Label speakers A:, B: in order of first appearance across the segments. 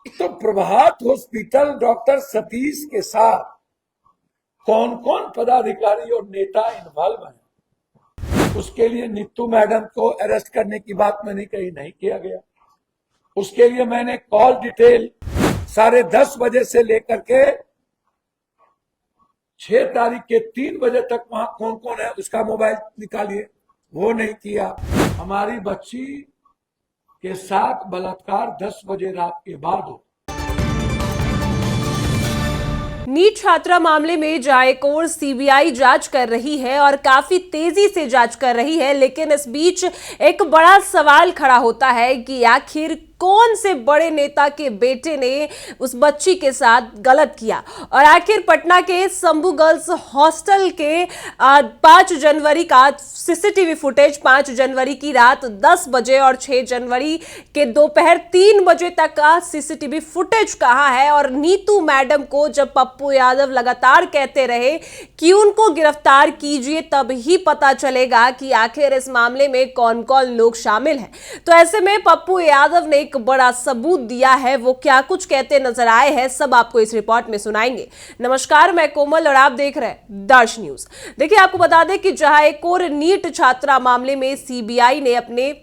A: तो प्रभात hospital doctor Satish के साथ कौन कौन पदाधिकारी और नेता इन्वॉल्व हैं, उसके लिए नीतू मैडम को अरेस्ट करने की बात मैंने कही नहीं किया गया। उसके लिए मैंने कॉल डिटेल 10:30 बजे से लेकर के 6 तारीख के 3 बजे तक वहां कौन कौन है उसका मोबाइल निकालिए, वो नहीं किया। हमारी बच्ची के साथ बलात्कार 10 बजे रात के बाद हो।
B: नीट छात्रा मामले में जायकोर सीबीआई जांच कर रही है और काफी तेजी से जांच कर रही है, लेकिन इस बीच एक बड़ा सवाल खड़ा होता है कि आखिर कौन से बड़े नेता के बेटे ने उस बच्ची के साथ गलत किया। और आखिर पटना के शंभू गर्ल्स हॉस्टल के 5 जनवरी का सीसीटीवी फुटेज 5 जनवरी की रात 10 बजे और 6 जनवरी के दोपहर 3 बजे तक का सीसीटीवी फुटेज कहां है। और नीतू मैडम को जब पप्पू यादव लगातार कहते रहे कि उनको गिरफ्तार कीजिए, तब ही पता चलेगा कि आखिर इस मामले में कौन कौन लोग शामिल हैं। तो ऐसे में पप्पू यादव ने एक बड़ा सबूत दिया है। वो क्या कुछ कहते नजर आए हैं, सब आपको इस रिपोर्ट में सुनाएंगे। नमस्कार, मैं कोमल और आप देख रहे हैं दर्श न्यूज। देखिए, आपको बता दें कि जहां एक और नीट छात्रा मामले में सीबीआई ने अपने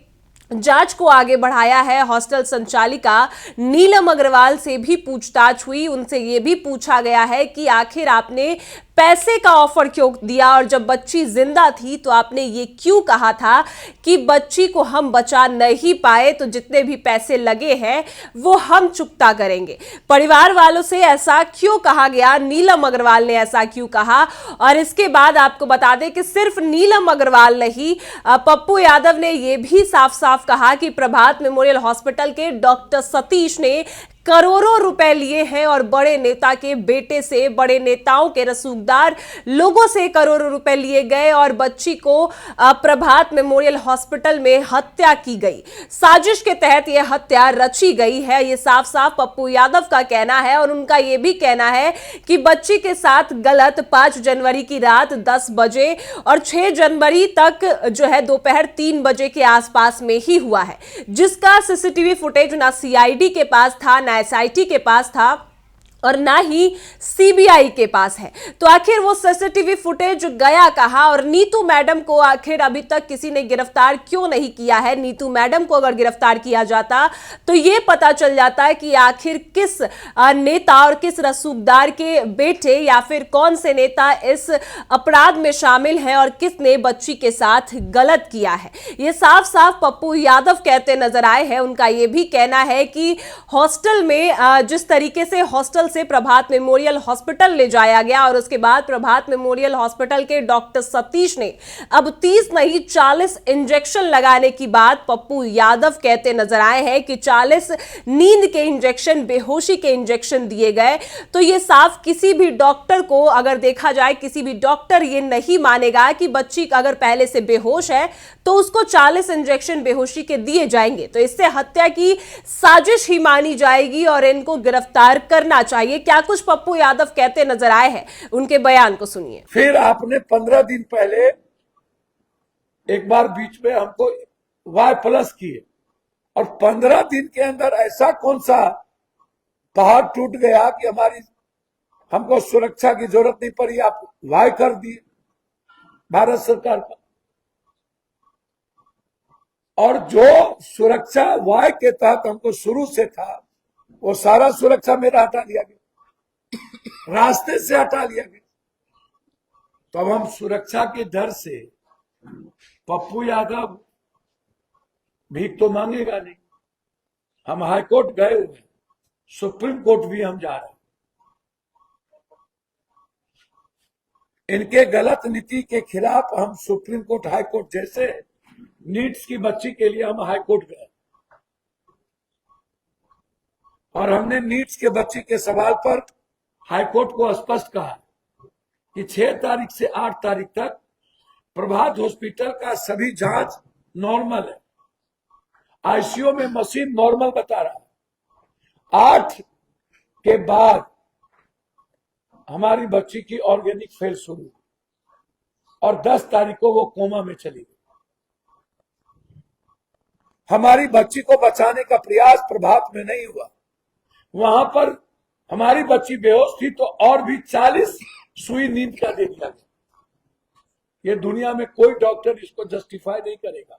B: जांच को आगे बढ़ाया है। हॉस्टल संचालिका नीलम अग्रवाल से भी पूछताछ हुई। उनसे यह भी पूछा गया है कि आखिर आपने पैसे का ऑफर क्यों दिया, और जब बच्ची जिंदा थी तो आपने ये क्यों कहा था कि बच्ची को हम बचा नहीं पाए तो जितने भी पैसे लगे हैं वो हम चुकता करेंगे। परिवार वालों से ऐसा क्यों कहा गया, नीलम अग्रवाल ने ऐसा क्यों कहा। और इसके बाद आपको बता दें कि सिर्फ नीलम अग्रवाल नहीं, पप्पू यादव ने यह भी साफ साफ कहा कि प्रभात मेमोरियल हॉस्पिटल के डॉक्टर सतीश ने करोड़ों रुपए लिए हैं और बड़े नेता के बेटे से, बड़े नेताओं के रसूखदार लोगों से करोड़ों रुपए लिए गए और बच्ची को प्रभात मेमोरियल हॉस्पिटल में हत्या की गई। साजिश के तहत यह हत्या रची गई है, यह साफ साफ पप्पू यादव का कहना है। और उनका यह भी कहना है कि बच्ची के साथ गलत 5 जनवरी की रात 10 बजे और 6 जनवरी तक जो है दोपहर 3 बजे के आसपास में ही हुआ है, जिसका सीसीटीवी फुटेज ना सीआईडी के पास था, ना एसआईटी के पास था और ना ही सीबीआई के पास है। तो आखिर वो सीसीटीवी फुटेज गया कहां, और नीतू मैडम को आखिर अभी तक किसी ने गिरफ्तार क्यों नहीं किया है। नीतू मैडम को अगर गिरफ्तार किया जाता तो ये पता चल जाता है कि आखिर किस नेता और किस रसूखदार के बेटे या फिर कौन से नेता इस अपराध में शामिल हैं और किसने बच्ची के साथ गलत किया है। ये साफ साफ पप्पू यादव कहते नजर आए हैं। उनका यह भी कहना है कि हॉस्टल में जिस तरीके से हॉस्टल से प्रभात मेमोरियल हॉस्पिटल ले जाया गया और उसके बाद प्रभात मेमोरियल हॉस्पिटल के डॉक्टर सतीश ने अब 30 नहीं 40 इंजेक्शन लगाने की बात पप्पू यादव कहते नजर आए हैं कि 40 नींद के इंजेक्शन, बेहोशी के इंजेक्शन दिए गए। तो यह साफ किसी भी डॉक्टर को अगर देखा जाए, किसी भी डॉक्टर यह नहीं मानेगा कि बच्ची अगर पहले से बेहोश है तो उसको 40 इंजेक्शन बेहोशी के दिए जाएंगे। तो इससे हत्या की साजिश ही मानी जाएगी और इनको गिरफ्तार करना चाहिए। क्या कुछ पप्पू यादव कहते नजर आए हैं, उनके बयान को सुनिए।
A: फिर आपने 15 दिन पहले एक बार बीच में हमको Y+ किए और 15 दिन के अंदर ऐसा कौन सा पहाड़ टूट गया कि हमको सुरक्षा की जरूरत नहीं पड़ी, आप Y कर दिए भारत सरकार का। और जो सुरक्षा Y के तहत हमको शुरू से था वो सारा सुरक्षा मेरा हटा लिया गया, रास्ते से हटा लिया गया। तो अब हम सुरक्षा के डर से पप्पू यादव भीख तो मांगेगा नहीं। हम हाईकोर्ट गए हुए हैं, सुप्रीम कोर्ट भी हम जा रहे हैं। इनके गलत नीति के खिलाफ हम सुप्रीम कोर्ट, हाईकोर्ट, जैसे नीट्स की बच्ची के लिए हम हाईकोर्ट गए और हमने नीट्स के बच्ची के सवाल पर हाईकोर्ट को स्पष्ट कहा कि 6 तारीख से 8 तारीख तक प्रभात हॉस्पिटल का सभी जांच नॉर्मल है, आईसीयू में मशीन नॉर्मल बता रहा है। 8 के बाद हमारी बच्ची की ऑर्गेनिक फेल शुरू और 10 तारीख को वो कोमा में चली गई। हमारी बच्ची को बचाने का प्रयास प्रभात में नहीं हुआ, वहां पर हमारी बच्ची बेहोश थी तो और भी 40 सुई नींद का दे दिया गया। ये दुनिया में कोई डॉक्टर इसको जस्टिफाई नहीं करेगा।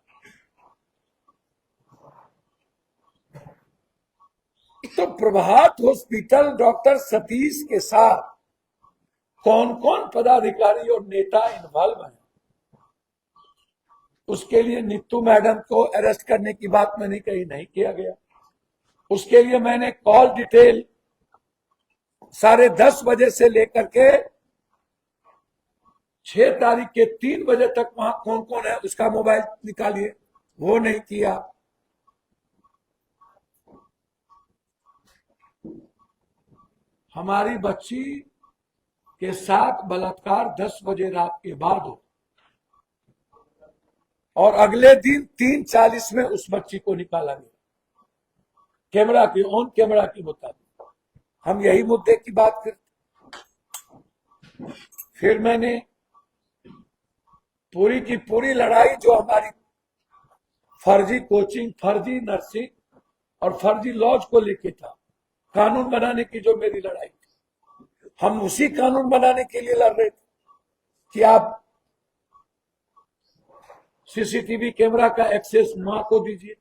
A: तो प्रभात हॉस्पिटल डॉक्टर सतीश के साथ कौन कौन पदाधिकारी और नेता इन्वॉल्व है, उसके लिए नीतू मैडम को अरेस्ट करने की बात मैंने कही नहीं किया गया। उसके लिए मैंने कॉल डिटेल 10:30 बजे से लेकर के 6 तारीख के 3 बजे तक वहां कौन कौन है उसका मोबाइल निकालिए, वो नहीं किया। हमारी बच्ची के साथ बलात्कार 10 बजे रात के बाद हो और अगले दिन 3:40 में उस बच्ची को निकाला गया कैमरा की ऑन कैमरा के मुताबिक। हम यही मुद्दे की बात करते। फिर मैंने पूरी की पूरी लड़ाई जो हमारी फर्जी कोचिंग, फर्जी नर्सिंग और फर्जी लॉज को लेके था, कानून बनाने की जो मेरी लड़ाई थी, हम उसी कानून बनाने के लिए लड़ रहे थे कि आप सीसीटीवी कैमरा का एक्सेस मां को दीजिए,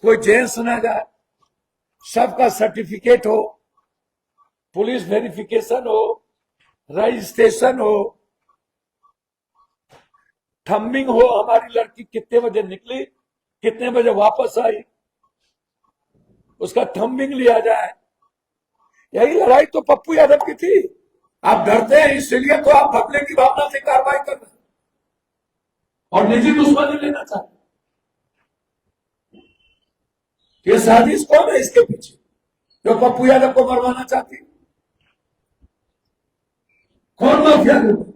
A: कोई जेंस ना जाए, सबका सर्टिफिकेट हो, पुलिस वेरिफिकेशन हो, रजिस्ट्रेशन हो, थंबिंग हो, हमारी लड़की कितने बजे निकली, कितने बजे वापस आई, उसका थंबिंग लिया जाए। यही लड़ाई तो पप्पू यादव की थी। आप डरते हैं इसलिए तो आप घपले की भावना से कार्रवाई कर रहे हैं और निजी दुश्मनी लेना चाहते। ये साजिश कौन है इसके पीछे जो पप्पू यादव को मरवाना चाहती? कौन माफिया लोग?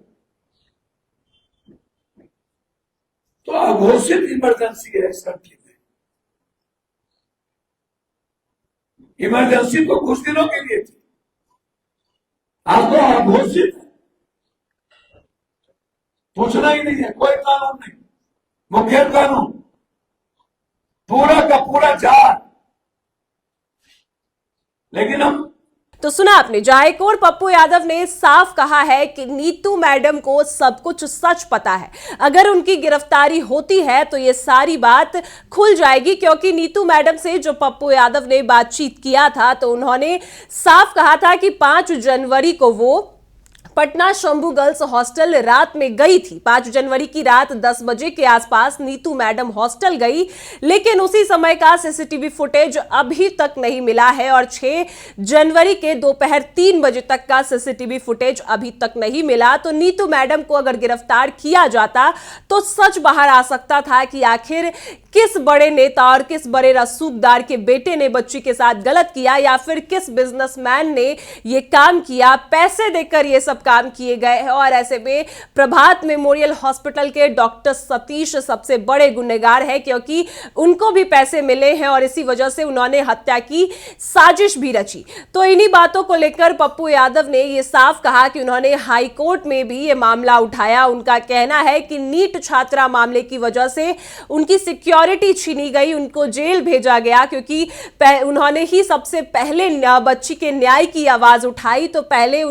A: तो अघोषित इमरजेंसी है इस कंट्री में। इमरजेंसी तो कुछ दिनों के लिए थी, आज तो अघोषित है। पूछना ही नहीं है, कोई कानून नहीं, मुख्य कानून पूरा का पूरा जाल। लेकिन हम
B: तो सुना आपने, जायकोर पप्पू यादव ने साफ कहा है कि नीतू मैडम को सब कुछ सच पता है। अगर उनकी गिरफ्तारी होती है तो ये सारी बात खुल जाएगी, क्योंकि नीतू मैडम से जो पप्पू यादव ने बातचीत किया था तो उन्होंने साफ कहा था कि 5 जनवरी को वो पटना शंभू गर्ल्स हॉस्टल रात में गई थी। 5 जनवरी की रात 10 बजे के आसपास नीतू मैडम हॉस्टल गई, लेकिन उसी समय का सीसीटीवी फुटेज अभी तक नहीं मिला है और 6 जनवरी के दोपहर 3 बजे तक का सीसीटीवी फुटेज अभी तक नहीं मिला। तो नीतू मैडम को अगर गिरफ्तार किया जाता तो सच बाहर आ सकता था कि आखिर किस बड़े नेता और किस बड़े रसूखदार के बेटे ने बच्ची के साथ गलत किया, या फिर किस बिजनेसमैन ने यह काम किया, पैसे देकर यह सब काम किए गए हैं। और ऐसे में प्रभात मेमोरियल हॉस्पिटल के डॉक्टर सतीश सबसे बड़े गुनहगार हैं, क्योंकि उनको भी पैसे मिले हैं और इसी वजह से उन्होंने हत्या की साजिश भी रची। तो इन्हीं बातों को लेकर पप्पू यादव ने यह साफ कहा कि उन्होंने हाई कोर्ट में भी यह मामला उठाया। उनका कहना है कि नीट छात्रा मामले की वजह से उनकी सिक्योरिटी छीनी गई, उनको जेल भेजा गया, क्योंकि उन्होंने ही सबसे पहले बच्ची के न्याय की आवाज उठाई। तो पहले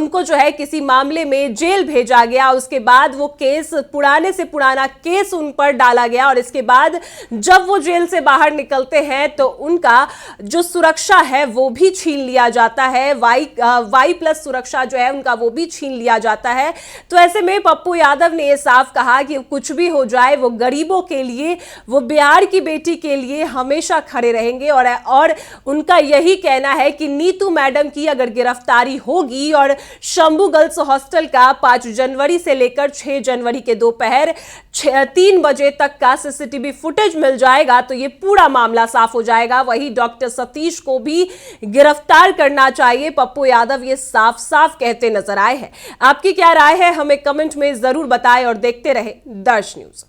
B: उनको जो है किसी मामले में जेल भेजा गया, उसके बाद वो केस पुराने से पुराना केस उन पर डाला गया और इसके बाद जब वो जेल से बाहर निकलते हैं तो उनका जो सुरक्षा है वो भी छीन लिया जाता है। वाई+ सुरक्षा जो है उनका वो भी छीन लिया जाता है। तो ऐसे में पप्पू यादव ने यह साफ कहा कि कुछ भी हो जाए वो गरीबों के लिए, वो बिहार की बेटी के लिए हमेशा खड़े रहेंगे। और उनका यही कहना है कि नीतू मैडम की अगर गिरफ्तारी होगी और शंभू गर्ल्स हॉस्टल का 5 जनवरी से लेकर 6 जनवरी के दोपहर 3 बजे तक का सीसीटीवी फुटेज मिल जाएगा तो ये पूरा मामला साफ हो जाएगा। वही डॉक्टर सतीश को भी गिरफ्तार करना चाहिए, पप्पू यादव ये साफ साफ कहते नजर आए हैं। आपकी क्या राय है हमें कमेंट में जरूर बताएं और देखते रहे दर्श न्यूज।